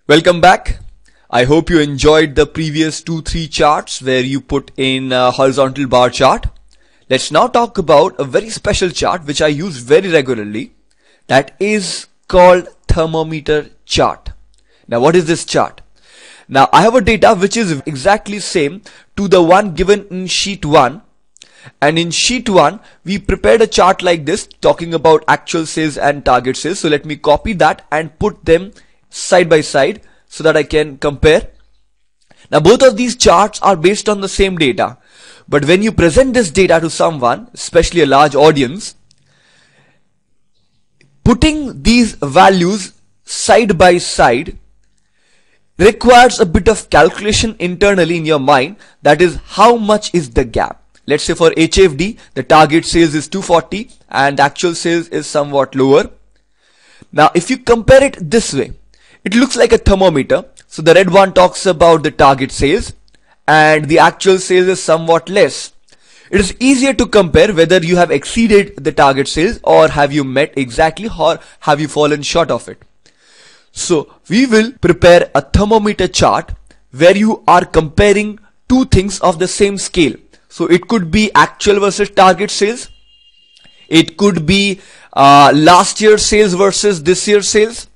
Welcome back. I hope you enjoyed the previous 2-3 charts where you put in a horizontal bar chart. Let's now talk about a very special chart which I use very regularly, that is called Thermometer Chart. Now what is this chart? Now I have a data which is exactly same to the one given in sheet 1, and in sheet 1 we prepared a chart like this talking about actual sales and target sales. So let me copy that and put them side by side so that I can compare. Now both of these charts are based on the same data, but when you present this data to someone, especially a large audience, putting these values side by side requires a bit of calculation internally in your mind, that is how much is the gap. Let's say for HFD the target sales is 240 and actual sales is somewhat lower. Now if you compare it this way, it looks like a thermometer. So the red one talks about the target sales and the actual sales is somewhat less. It is easier to compare whether you have exceeded the target sales or have you met exactly or have you fallen short of it. So we will prepare a thermometer chart where you are comparing two things of the same scale. So it could be actual versus target sales. It could be last year's sales versus this year's sales.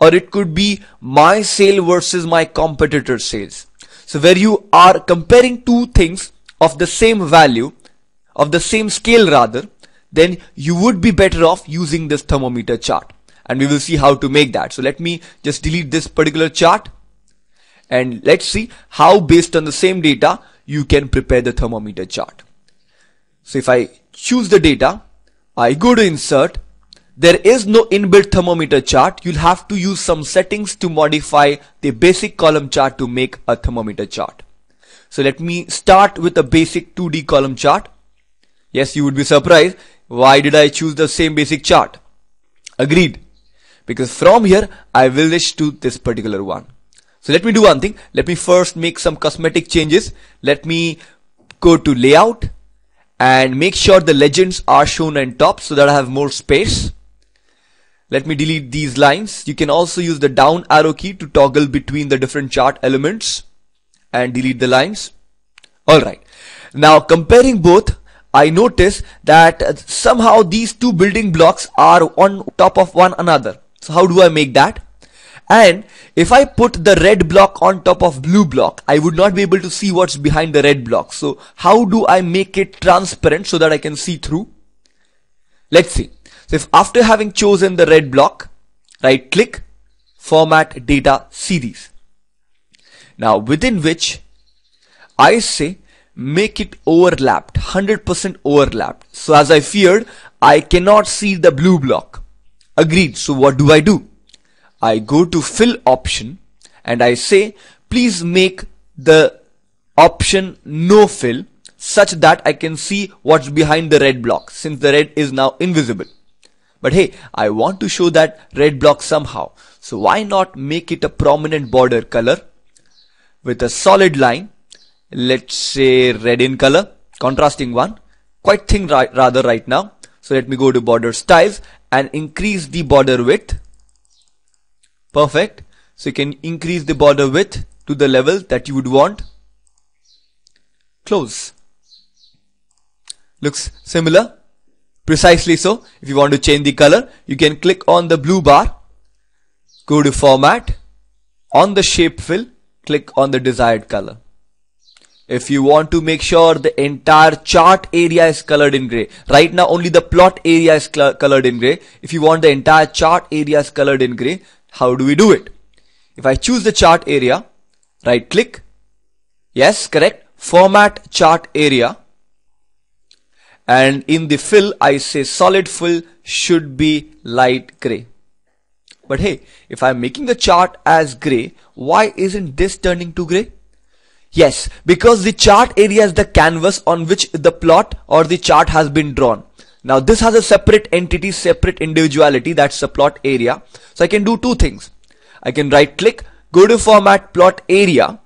Or it could be my sale versus my competitor's sales. So where you are comparing two things of the same value, of the same scale rather, then you would be better off using this thermometer chart. And we will see how to make that. So let me just delete this particular chart. And let's see how based on the same data you can prepare the thermometer chart. So if I choose the data, I go to insert. There is no inbuilt thermometer chart. You'll have to use some settings to modify the basic column chart to make a thermometer chart. So let me start with a basic 2D column chart. Yes, you would be surprised. Why did I choose the same basic chart? Agreed. Because from here I will wish to this particular one. So let me do one thing. Let me first make some cosmetic changes. Let me go to layout and make sure the legends are shown on top so that I have more space. Let me delete these lines. You can also use the down arrow key to toggle between the different chart elements and delete the lines. Alright. Now comparing both, I notice that somehow these two building blocks are on top of one another. So how do I make that? And if I put the red block on top of blue block, I would not be able to see what's behind the red block. So how do I make it transparent so that I can see through? Let's see. So if after having chosen the red block, right click, format data series. Now within which I say make it overlapped, 100% overlapped. So as I feared, I cannot see the blue block. Agreed. So what do? I go to fill option and I say please make the option no fill such that I can see what's behind the red block, since the red is now invisible. But hey, I want to show that red block somehow. So why not make it a prominent border color with a solid line, let's say red in color, contrasting one, quite thin rather right now. So let me go to border styles and increase the border width. Perfect. So you can increase the border width to the level that you would want. Close. Looks similar. Precisely so. If you want to change the color, you can click on the blue bar, go to format, on the shape fill, click on the desired color. If you want to make sure the entire chart area is colored in gray, right now only the plot area is colored in gray. If you want the entire chart area is colored in gray, how do we do it? If I choose the chart area, right click, yes, correct, format chart area. And in the fill, I say solid fill should be light gray. But hey, if I'm making the chart as gray, why isn't this turning to gray? Yes, because the chart area is the canvas on which the plot or the chart has been drawn. Now this has a separate entity, separate individuality, that's the plot area. So I can do two things. I can right click, go to format plot area,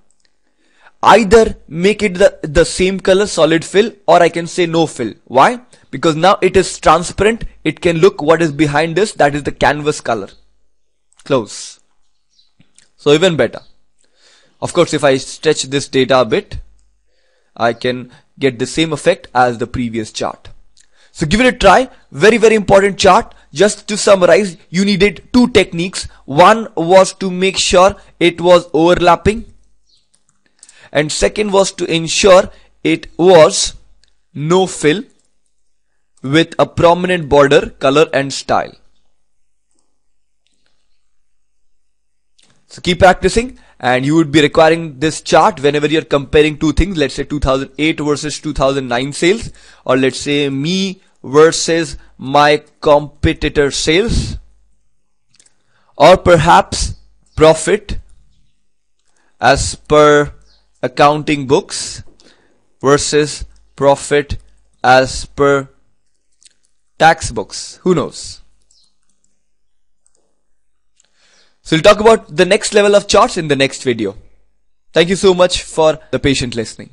either make it the same color solid fill, or I can say no fill. Why? Because now it is transparent, it can look what is behind this, that is the canvas color. Close. So even better. Of course, if I stretch this data a bit, I can get the same effect as the previous chart. So give it a try. Very, very important chart. Just to summarize, you needed two techniques. One was to make sure it was overlapping, and second was to ensure it was no fill with a prominent border, color and style. So keep practicing, and you would be requiring this chart whenever you're comparing two things. Let's say 2008 versus 2009 sales, or let's say me versus my competitor sales, or perhaps profit as per accounting books versus profit as per tax books. Who knows? So we'll talk about the next level of charts in the next video. Thank you so much for the patient listening.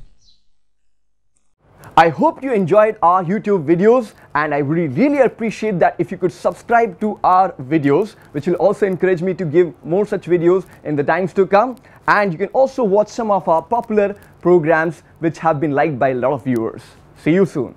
I hope you enjoyed our YouTube videos, and I really appreciate that if you could subscribe to our videos, which will also encourage me to give more such videos in the times to come. And you can also watch some of our popular programs which have been liked by a lot of viewers. See you soon.